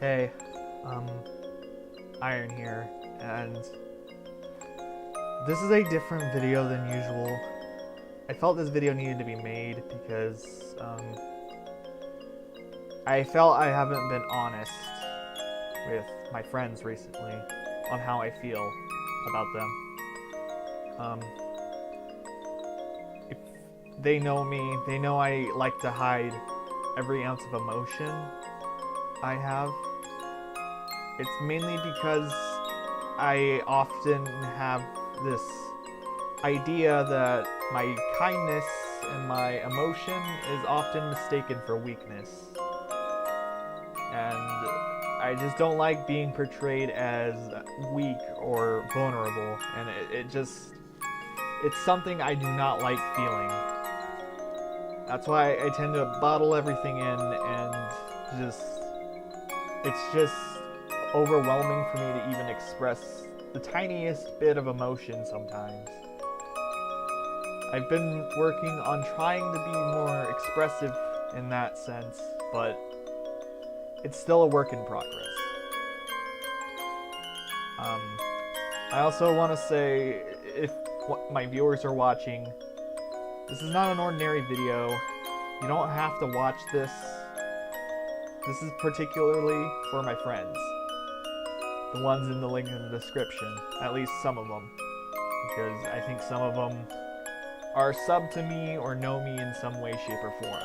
Hey, Iron here, and this is a different video than usual. I felt this video needed to be made because, I felt I haven't been honest with my friends recently on how I feel about them. If they know me, they know I like to hide every ounce of emotion I have. It's mainly because I often have this idea that my kindness and my emotion is often mistaken for weakness. And I just don't like being portrayed as weak or vulnerable. And it's something I do not like feeling. That's why I tend to bottle everything in and it's just overwhelming for me to even express the tiniest bit of emotion sometimes. I've been working on trying to be more expressive in that sense, but it's still a work in progress. I also want to say, if my viewers are watching, this is not an ordinary video. You don't have to watch this. This is particularly for my friends. The ones in the link in the description. At least some of them. Because I think some of them are sub to me or know me in some way, shape, or form.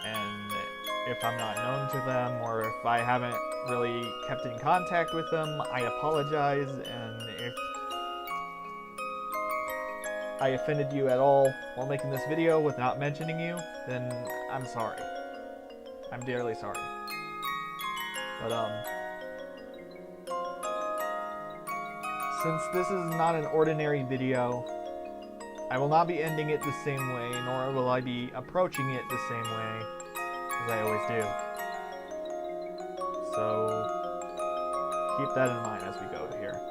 And if I'm not known to them, or if I haven't really kept in contact with them, I apologize. And if I offended you at all while making this video without mentioning you, then I'm sorry. I'm dearly sorry. But, since this is not an ordinary video, I will not be ending it the same way, nor will I be approaching it the same way as I always do. So, keep that in mind as we go here.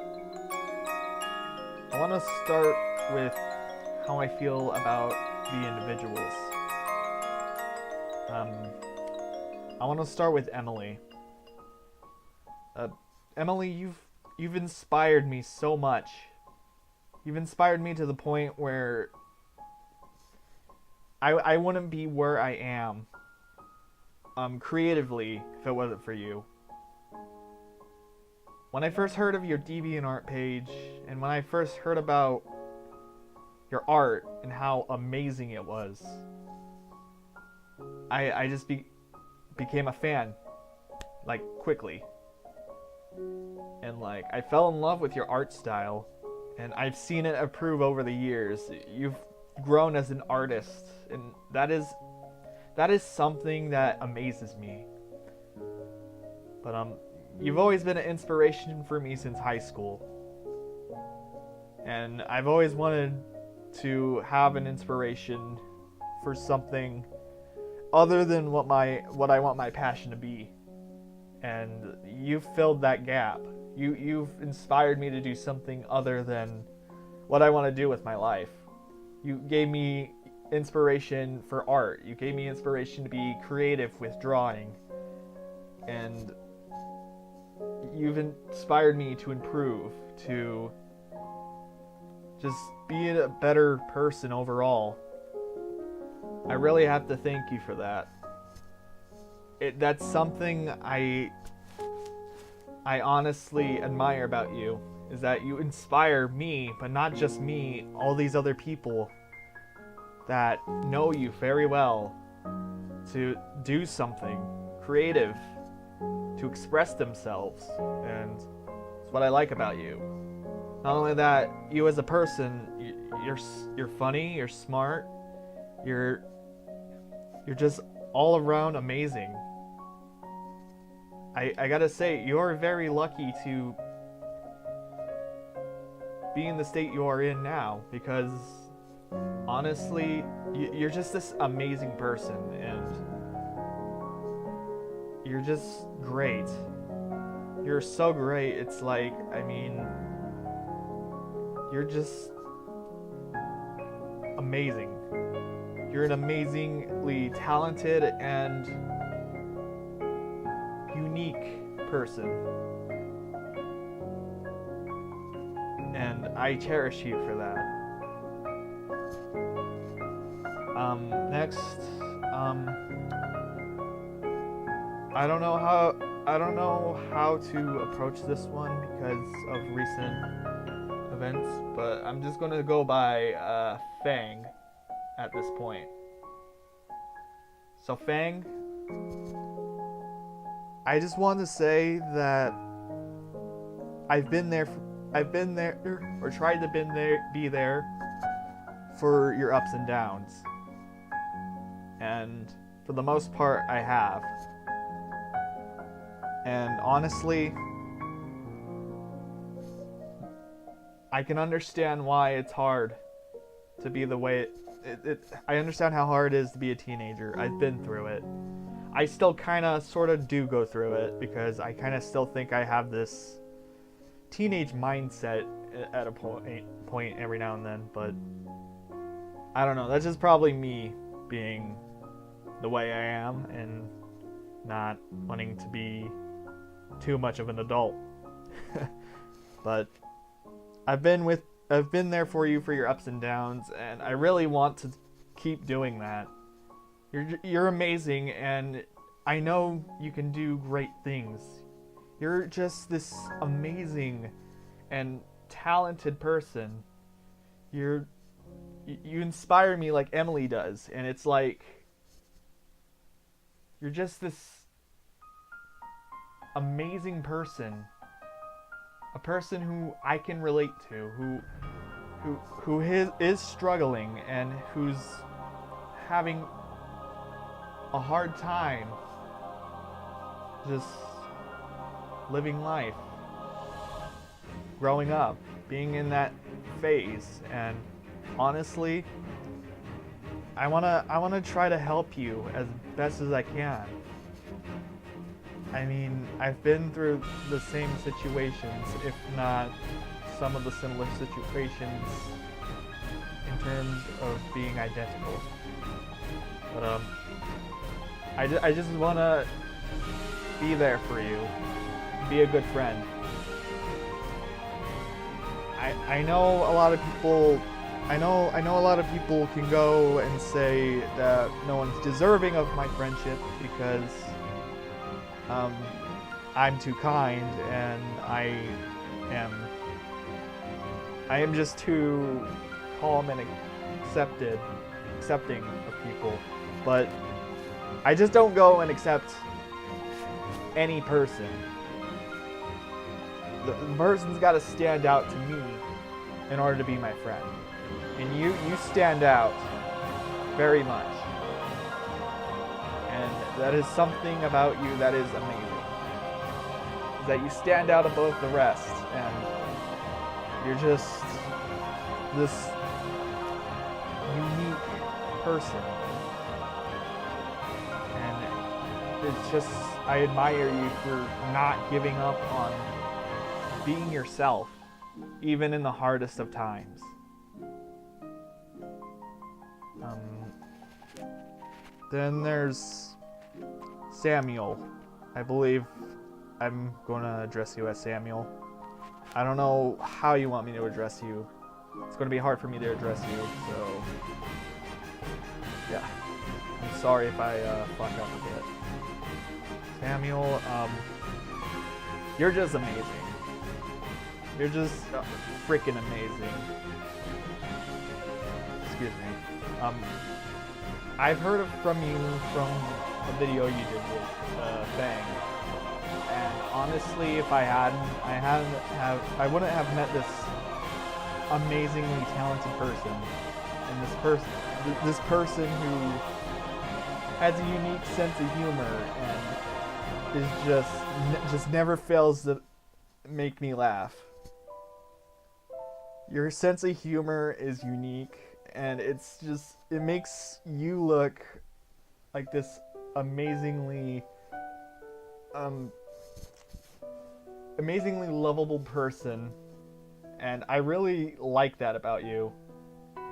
I want to start with how I feel about the individuals. I want to start with Emily. Emily, you've inspired me so much. You've inspired me to the point where I wouldn't be where I am creatively if it wasn't for you. When I first heard of your DeviantArt page, and when I first heard about your art and how amazing it was, I just became a fan, like, quickly. And, like, I fell in love with your art style, and I've seen it improve over the years. You've grown as an artist, and that is something that amazes me. But, you've always been an inspiration for me since high school. And I've always wanted to have an inspiration for something other than what I want my passion to be. And you've filled that gap. You've inspired me to do something other than what I want to do with my life. You gave me inspiration for art. You gave me inspiration to be creative with drawing. And you've inspired me to improve, to just be a better person overall. I really have to thank you for that. That's something I honestly admire about you, is that you inspire me, but not just me, all these other people that know you very well to do something creative, to express themselves, and it's what I like about you. Not only that, you as a person, you're funny, you're smart, you're just all around amazing. I gotta say, you're very lucky to be in the state you are in now, because honestly, you're just this amazing person, and you're just great. You're so great, it's like, I mean, you're just amazing. You're an amazingly talented and unique person. And I cherish you for that. Next, I don't know how to approach this one because of recent events, but I'm just gonna go by Fang at this point. So Fang, I just want to say that I've been there, or tried to be there for your ups and downs, and for the most part, I have. And honestly, I can understand why it's hard to be the way I understand how hard it is to be a teenager. I've been through it. I still kind of sort of do go through it because I kind of still think I have this teenage mindset at a point every now and then, but I don't know. That's just probably me being the way I am and not wanting to be too much of an adult. But I've been there for you for your ups and downs, and I really want to keep doing that. You're amazing, and I know you can do great things. You're just this amazing and talented person. You inspire me like Emily does, and it's like you're just this amazing person, a person who I can relate to, who is struggling and who's having a hard time just living life, growing up, being in that phase. And honestly, I wanna try to help you as best as I can. I mean, I've been through the same situations, if not some of the similar situations in terms of being identical. But I just wanna be there for you, be a good friend. I know a lot of people. I know a lot of people can go and say that no one's deserving of my friendship because I'm too kind and I am just too calm and accepting of people. But I just don't go and accept any person. The person's got to stand out to me in order to be my friend. And you stand out very much. And that is something about you that is amazing. Is that you stand out above the rest, and you're just this unique person. And it's just, I admire you for not giving up on being yourself, even in the hardest of times. Then there's Samuel. I believe I'm going to address you as Samuel. I don't know how you want me to address you. It's going to be hard for me to address you, so yeah. I'm sorry if I fuck up a bit. Samuel, you're just amazing. You're just freaking amazing. Excuse me. I've heard from you from a video you did with Fang, and honestly, if I wouldn't have met this amazingly talented person, and this person who has a unique sense of humor and is just never fails to make me laugh. Your sense of humor is unique, and it makes you look like this amazingly lovable person, and I really like that about you,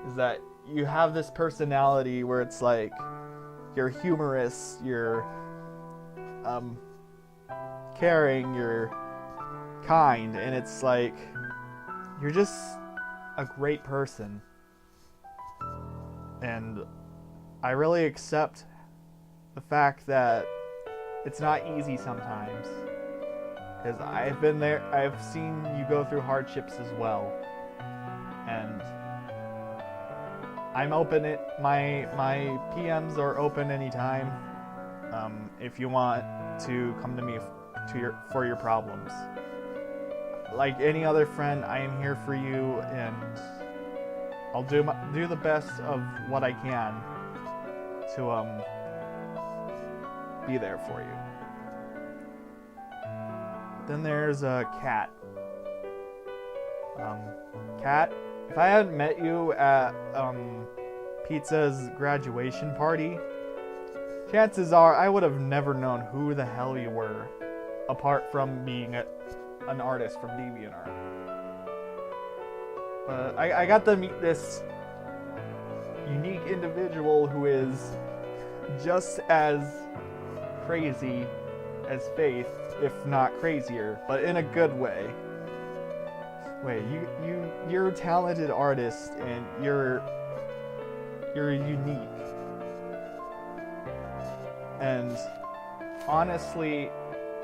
is that you have this personality where it's like you're humorous, you're caring, you're kind, and it's like, you're just a great person. And I really accept the fact that it's not easy sometimes. Because I've been there, I've seen you go through hardships as well. And I'm open, my PMs are open anytime. If you want to come to me for your problems. Like any other friend, I am here for you, and I'll do the best of what I can to be there for you. Then there's Kat. Kat, if I hadn't met you at Pizza's graduation party, chances are I would have never known who the hell you were, apart from being an artist from DeviantArt. But I got to meet this unique individual who is just as crazy as Faythe, if not crazier, but in a good way. Wait, you're a talented artist, and you're unique. And honestly,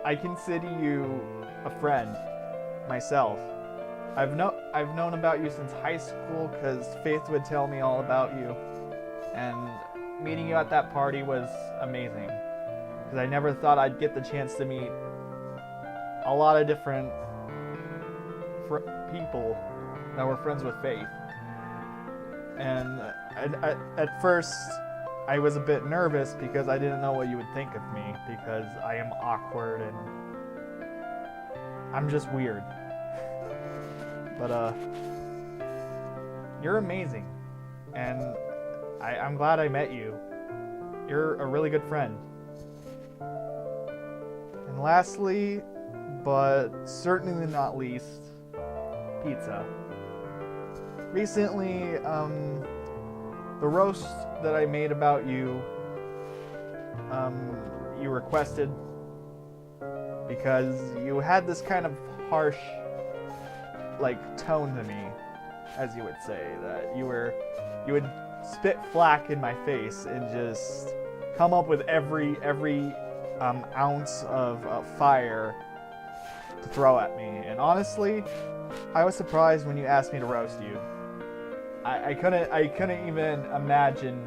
I consider you a friend myself. I've known about you since high school because Faythe would tell me all about you, and meeting you at that party was amazing because I never thought I'd get the chance to meet a lot of different people that were friends with Faythe. And at first I was a bit nervous because I didn't know what you would think of me, because I am awkward and I'm just weird. But you're amazing, and I'm glad I met you. You're a really good friend. And lastly, but certainly not least, Pizza. Recently, the roast that I made about you, you requested, because you had this kind of harsh, like, tone to me, as you would say, that you would spit flack in my face and just come up with every ounce of fire to throw at me. And honestly, I was surprised when you asked me to roast you. I couldn't even imagine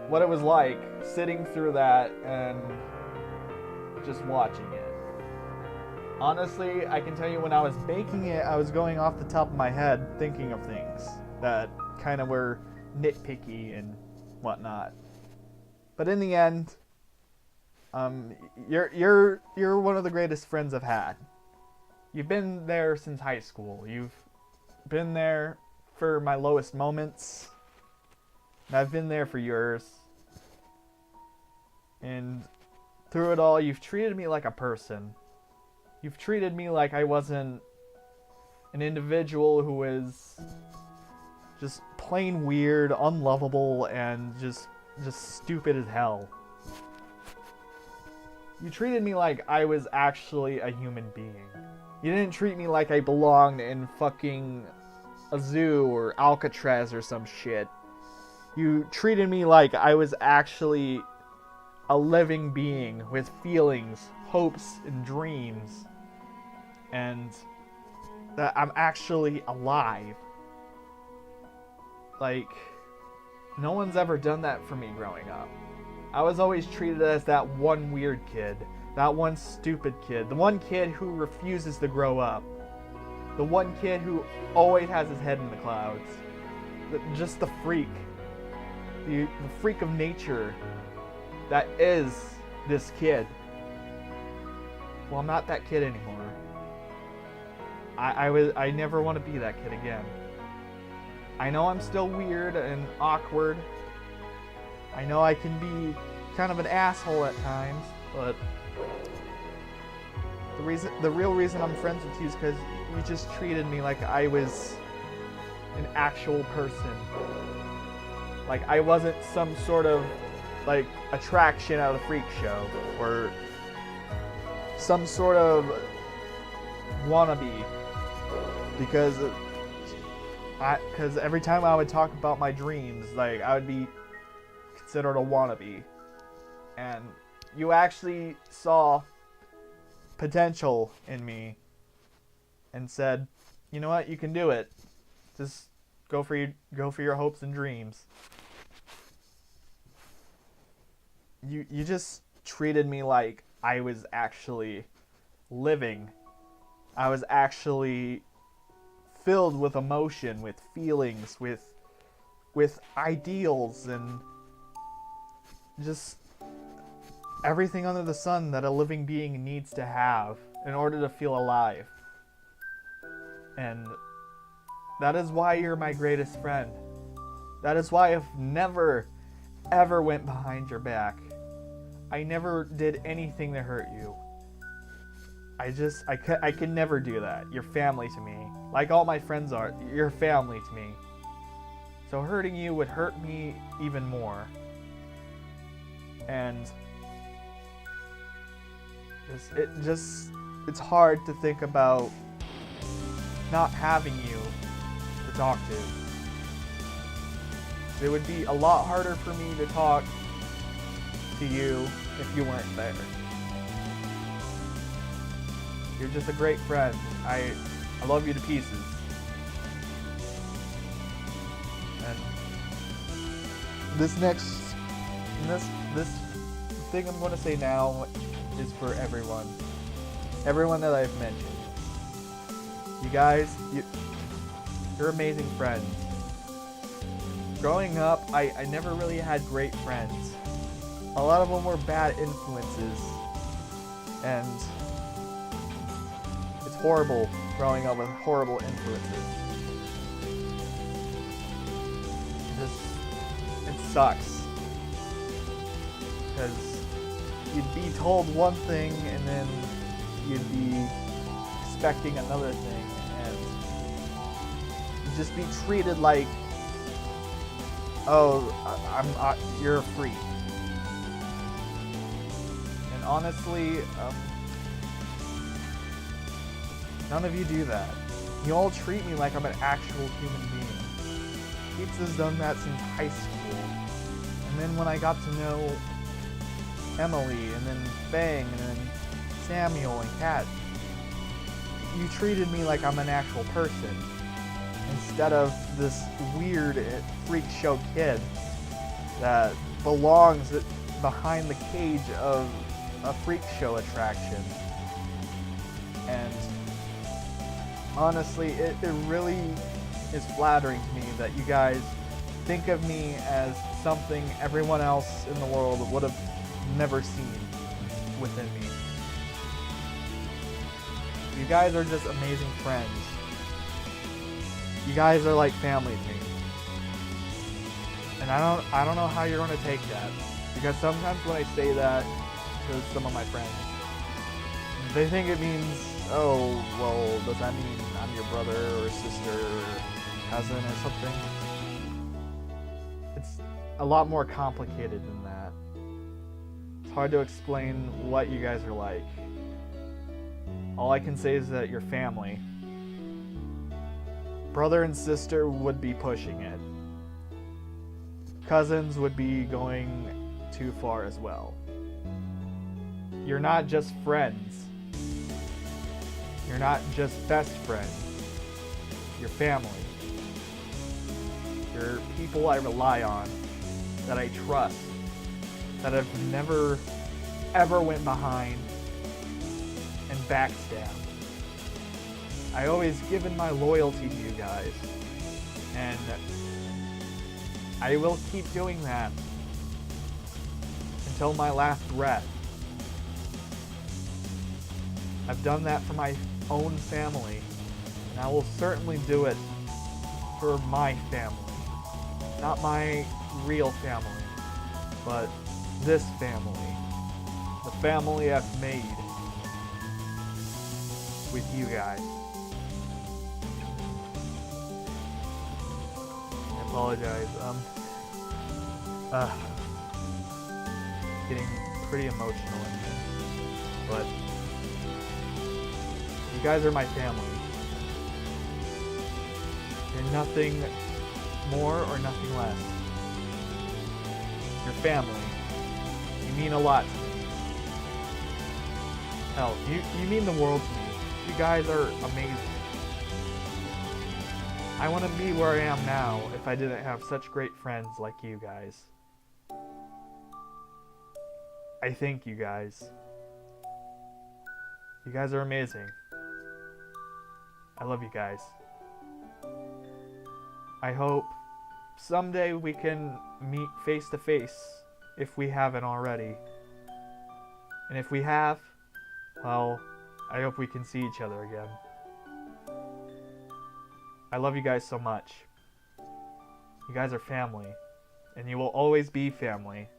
what it was like sitting through that and just watching it. Honestly, I can tell you when I was making it, I was going off the top of my head thinking of things that kind of were nitpicky and whatnot. But in the end, you're one of the greatest friends I've had. You've been there since high school. You've been there for my lowest moments, and I've been there for yours. And through it all, you've treated me like a person. You've treated me like I wasn't an individual who is just plain weird, unlovable, and just stupid as hell. You treated me like I was actually a human being. You didn't treat me like I belonged in fucking a zoo or Alcatraz or some shit. You treated me like I was actually a living being with feelings, hopes, and dreams. And that I'm actually alive. Like, no one's ever done that for me growing up. I was always treated as that one weird kid, that one stupid kid, the one kid who refuses to grow up, the one kid who always has his head in the clouds, just the freak, the freak of nature that is this kid. Well, I'm not that kid anymore. I never want to be that kid again. I know I'm still weird and awkward. I know I can be kind of an asshole at times, but the real reason I'm friends with you is because you just treated me like I was an actual person. Like I wasn't some sort of like attraction at a freak show, or some sort of wannabe, because every time I would talk about my dreams, like, I would be considered a wannabe. And you actually saw potential in me and said, you know what, you can do it. Just go for your hopes and dreams. You just treated me like I was actually living. I was actually filled with emotion, with feelings, with ideals, and just everything under the sun that a living being needs to have in order to feel alive. And that is why you're my greatest friend. That is why I've never, ever went behind your back. I never did anything to hurt you. I could never do that. You're family to me. Like all my friends are, you're family to me. So hurting you would hurt me even more. And it's hard to think about not having you to talk to. It would be a lot harder for me to talk to you if you weren't there. You're just a great friend. I love you to pieces. And this thing I'm going to say now is for everyone. Everyone that I've mentioned. You guys, you're amazing friends. Growing up, I never really had great friends. A lot of them were bad influences. And it's horrible growing up with horrible influences. It sucks. Because you'd be told one thing and then you'd be expecting another thing, and you'd just be treated like, oh, you're a freak. And honestly, none of you do that. You all treat me like I'm an actual human being. Pizza's done that since high school. And then when I got to know Emily, and then Fang, and then Samuel and Kat, you treated me like I'm an actual person, instead of this weird freak show kid that belongs behind the cage of a freak show attraction. And honestly, it really is flattering to me that you guys think of me as something everyone else in the world would have never seen within me. You guys are just amazing friends. You guys are like family to me. And I don't know how you're going to take that, because sometimes when I say that to some of my friends, they think it means, oh, well, does that mean I'm your brother or sister or cousin or something? It's a lot more complicated than that. It's hard to explain what you guys are like. All I can say is that you're family. Brother and sister would be pushing it. Cousins would be going too far as well. You're not just friends. You're not just best friends. You're family. You're people I rely on, that I trust, that I've never, ever went behind and backstabbed. I always given my loyalty to you guys, and I will keep doing that until my last breath. I've done that for my own family, and I will certainly do it for my family. Not my real family, but this family. The family I've made with you guys. I apologize. Getting pretty emotional in here, but guys are my family. You're nothing more or nothing less. You're family. You mean a lot to me. Hell, you mean the world to me. You guys are amazing. I wouldn't be where I am now if I didn't have such great friends like you guys. I thank you guys. You guys are amazing. I love you guys. I hope someday we can meet face to face if we haven't already. And if we have, well, I hope we can see each other again. I love you guys so much. You guys are family, and you will always be family,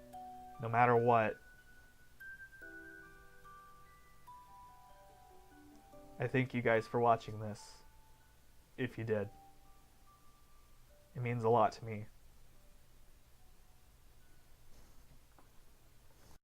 no matter what. I thank you guys for watching this, if you did. It means a lot to me.